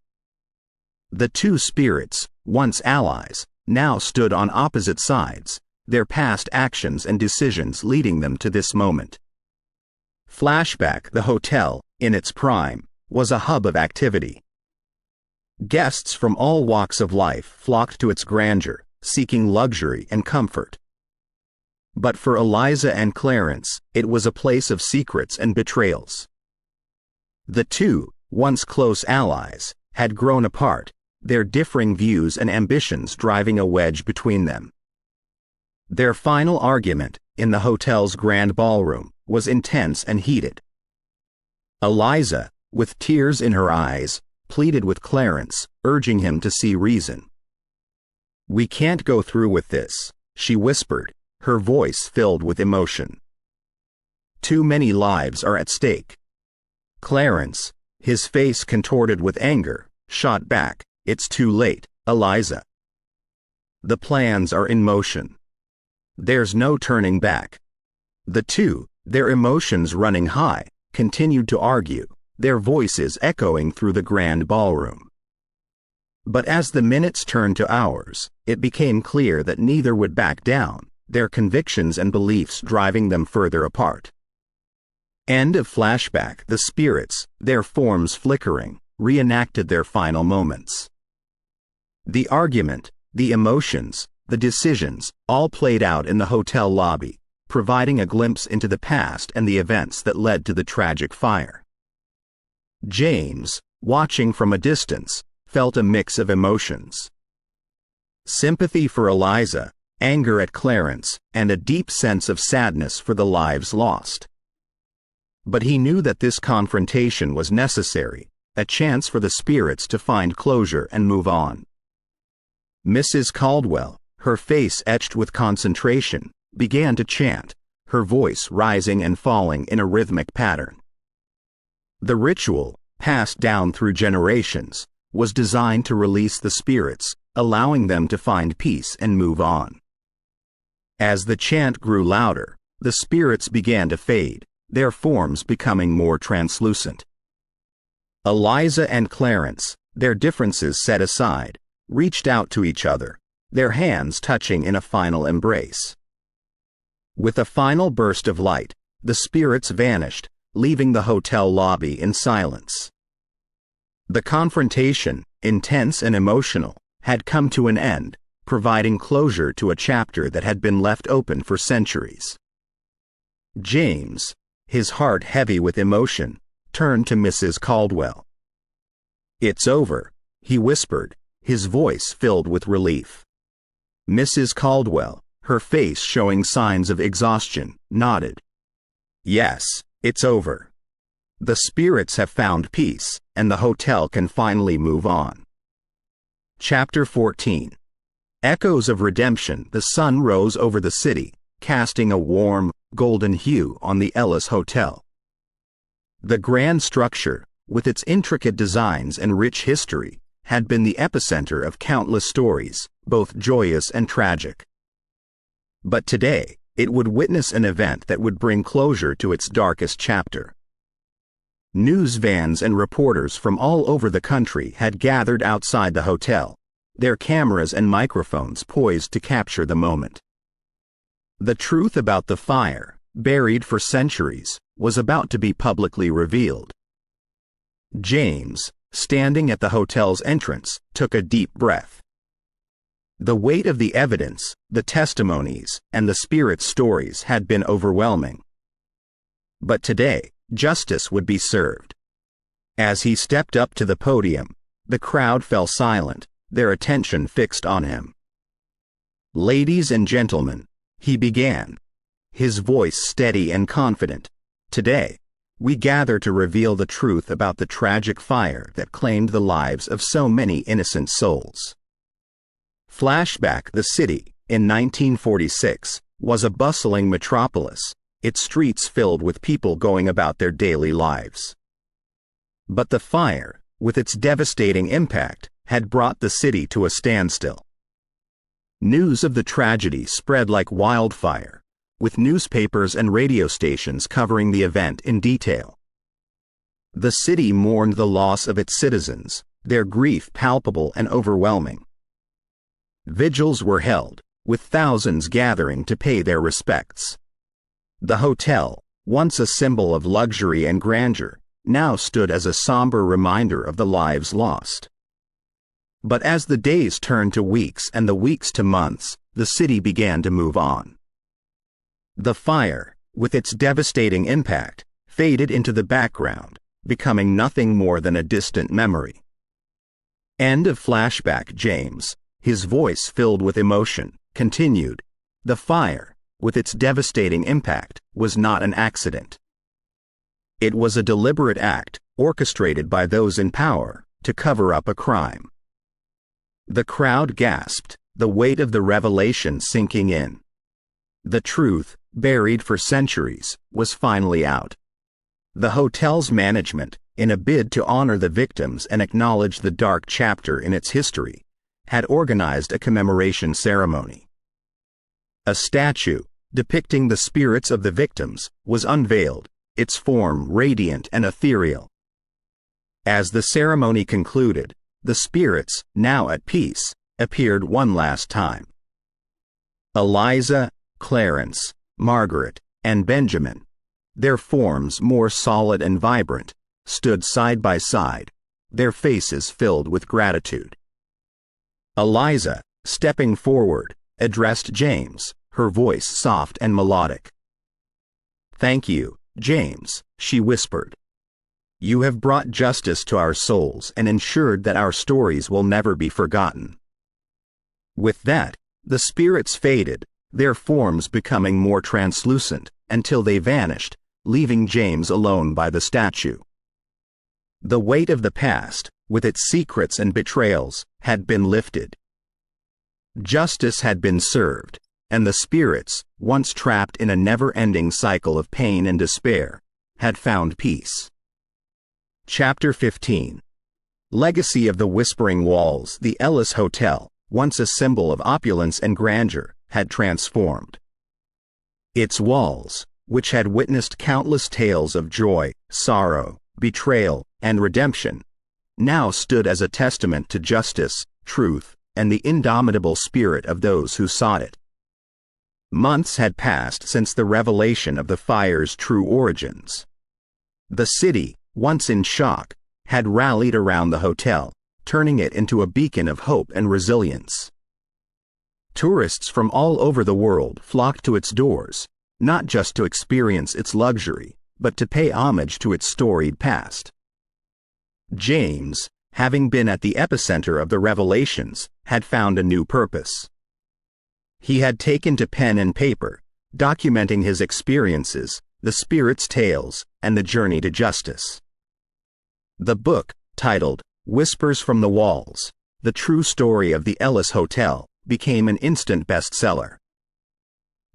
A: The two spirits, once allies, now stood on opposite sides, their past actions and decisions leading them to this moment. Flashback. The hotel, in its prime, was a hub of activity. Guests from all walks of life flocked to its grandeur, seeking luxury and comfort. But for Eliza and Clarence, it was a place of secrets and betrayals. The two, once close allies, had grown apart, their differing views and ambitions driving a wedge between them. Their final argument, in the hotel's grand ballroom, was intense and heated. Eliza, with tears in her eyes, pleaded with Clarence, urging him to see reason. "We can't go through with this," she whispered, her voice filled with emotion. "Too many lives are at stake." Clarence, his face contorted with anger, shot back, "It's too late, Eliza. The plans are in motion. There's no turning back." The two, their emotions running high, continued to argue, their voices echoing through the grand ballroom. But as the minutes turned to hours, it became clear that neither would back down, their convictions and beliefs driving them further apart. End of flashback. The spirits, their forms flickering, reenacted their final moments. The argument, the emotions, the decisions, all played out in the hotel lobby, providing a glimpse into the past and the events that led to the tragic fire. James, watching from a distance, felt a mix of emotions. Sympathy for Eliza, anger at Clarence, and a deep sense of sadness for the lives lost. But he knew that this confrontation was necessary, a chance for the spirits to find closure and move on. Mrs. Caldwell, her face etched with concentration, began to chant, her voice rising and falling in a rhythmic pattern. The ritual, passed down through generations, was designed to release the spirits, allowing them to find peace and move on. As the chant grew louder, the spirits began to fade, their forms becoming more translucent. Eliza and Clarence, their differences set aside, reached out to each other, their hands touching in a final embrace. With a final burst of light, the spirits vanished, leaving the hotel lobby in silence. The confrontation, intense and emotional, had come to an end, providing closure to a chapter that had been left open for centuries. James, his heart heavy with emotion, turned to Mrs. Caldwell. "It's over," he whispered, his voice filled with relief. Mrs. Caldwell, her face showing signs of exhaustion, nodded. "Yes, it's over. The spirits have found peace, and the hotel can finally move on." Chapter 14. Echoes of redemption. The sun rose over the city, casting a warm, golden hue on the Ellis Hotel. The grand structure, with its intricate designs and rich history, had been the epicenter of countless stories, both joyous and tragic. But today, it would witness an event that would bring closure to its darkest chapter. News vans and reporters from all over the country had gathered outside the hotel, their cameras and microphones poised to capture the moment. The truth about the fire, buried for centuries, was about to be publicly revealed. James, standing at the hotel's entrance, took a deep breath. The weight of the evidence, the testimonies, and the spirits' stories had been overwhelming. But today, justice would be served. As he stepped up to the podium, the crowd fell silent, their attention fixed on him. "Ladies and gentlemen," he began, his voice steady and confident, "today, we gather to reveal the truth about the tragic fire that claimed the lives of so many innocent souls." Flashback. The city, in 1946, was a bustling metropolis, its streets filled with people going about their daily lives. But the fire, with its devastating impact, had brought the city to a standstill. News of the tragedy spread like wildfire, with newspapers and radio stations covering the event in detail. The city mourned the loss of its citizens, their grief palpable and overwhelming. Vigils were held, with thousands gathering to pay their respects. The hotel, once a symbol of luxury and grandeur, now stood as a somber reminder of the lives lost. But as the days turned to weeks and the weeks to months, the city began to move on. The fire, with its devastating impact, faded into the background, becoming nothing more than a distant memory. End of flashback. James, his voice filled with emotion, continued, "The fire, with its devastating impact, was not an accident. It was a deliberate act, orchestrated by those in power, to cover up a crime." The crowd gasped, the weight of the revelation sinking in. The truth, buried for centuries, was finally out. The hotel's management, in a bid to honor the victims and acknowledge the dark chapter in its history, had organized a commemoration ceremony. A statue, depicting the spirits of the victims, was unveiled, its form radiant and ethereal. As the ceremony concluded, the spirits, now at peace, appeared one last time. Eliza, Clarence, Margaret, and Benjamin, their forms more solid and vibrant, stood side by side, their faces filled with gratitude. Eliza, stepping forward, addressed James, her voice soft and melodic. "Thank you, James," she whispered. "You have brought justice to our souls and ensured that our stories will never be forgotten." With that, the spirits faded, their forms becoming more translucent, until they vanished, leaving James alone by the statue. The weight of the past, with its secrets and betrayals, had been lifted. Justice had been served, and the spirits, once trapped in a never-ending cycle of pain and despair, had found peace. Chapter 15. Legacy of the Whispering Walls. The Ellis Hotel, once a symbol of opulence and grandeur, had transformed. Its walls, which had witnessed countless tales of joy, sorrow, betrayal, and redemption, now stood as a testament to justice, truth, and the indomitable spirit of those who sought it. Months had passed since the revelation of the fire's true origins. The city, once in shock, had rallied around the hotel, turning it into a beacon of hope and resilience. Tourists from all over the world flocked to its doors, not just to experience its luxury, but to pay homage to its storied past. James, having been at the epicenter of the revelations, had found a new purpose. He had taken to pen and paper, documenting his experiences, the spirits' tales, and the journey to justice. The book, titled Whispers from the Walls, The True Story of the Ellis Hotel, became an instant bestseller.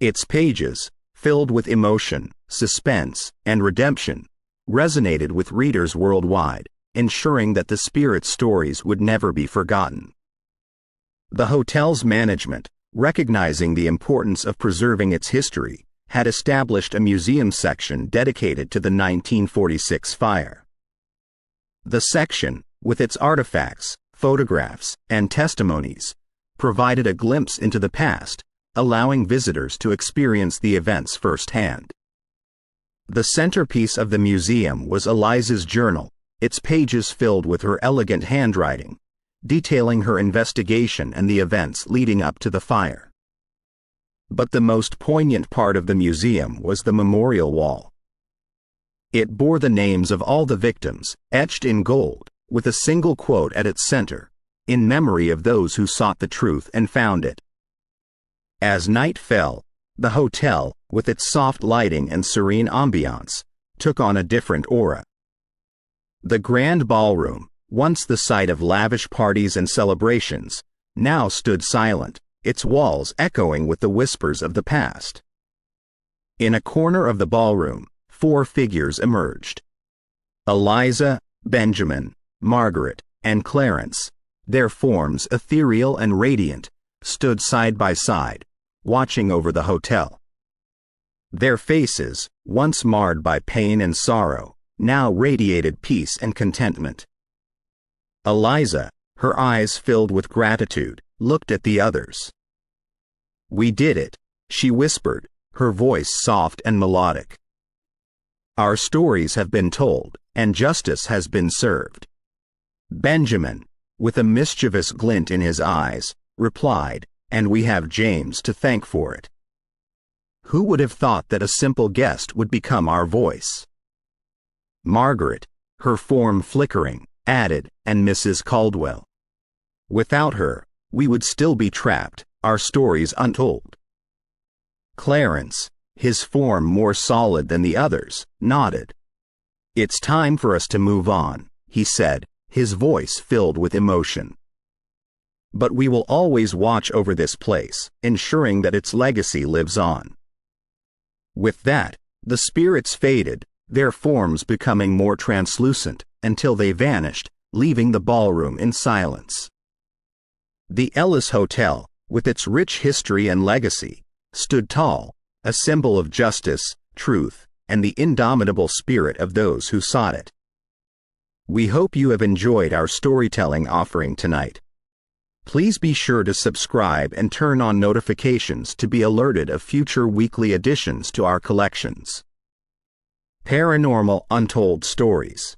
A: Its pages, filled with emotion, suspense, and redemption, resonated with readers worldwide, ensuring that the spirit stories would never be forgotten. The hotel's management, recognizing the importance of preserving its history, had established a museum section dedicated to the 1946 fire. The section, with its artifacts, photographs, and testimonies, provided a glimpse into the past, allowing visitors to experience the events firsthand. The centerpiece of the museum was Eliza's journal, its pages filled with her elegant handwriting, detailing her investigation and the events leading up to the fire. But the most poignant part of the museum was the memorial wall. It bore the names of all the victims, etched in gold, with a single quote at its center, in memory of those who sought the truth and found it. As night fell, the hotel, with its soft lighting and serene ambiance, took on a different aura. The grand ballroom, once the site of lavish parties and celebrations, now stood silent, its walls echoing with the whispers of the past. In a corner of the ballroom, 4 figures emerged. Eliza, Benjamin, Margaret, and Clarence, their forms ethereal and radiant, stood side by side, watching over the hotel. Their faces, once marred by pain and sorrow, now radiated peace and contentment. Eliza, her eyes filled with gratitude, looked at the others. "We did it," she whispered, her voice soft and melodic. "Our stories have been told, and justice has been served." Benjamin, with a mischievous glint in his eyes, replied, "And we have James to thank for it." Who would have thought that a simple guest would become our voice? Margaret, her form flickering, added, "And Mrs. Caldwell. Without her, we would still be trapped, our stories untold." Clarence, his form more solid than the others, nodded. "It's time for us to move on," he said, his voice filled with emotion. "But we will always watch over this place, ensuring that its legacy lives on." With that, the spirits faded, their forms becoming more translucent, until they vanished, leaving the ballroom in silence. The Ellis Hotel, with its rich history and legacy, stood tall, a symbol of justice, truth, and the indomitable spirit of those who sought it. We hope you have enjoyed our storytelling offering tonight. Please be sure to subscribe and turn on notifications to be alerted of future weekly additions to our collections. Paranormal Untold Stories.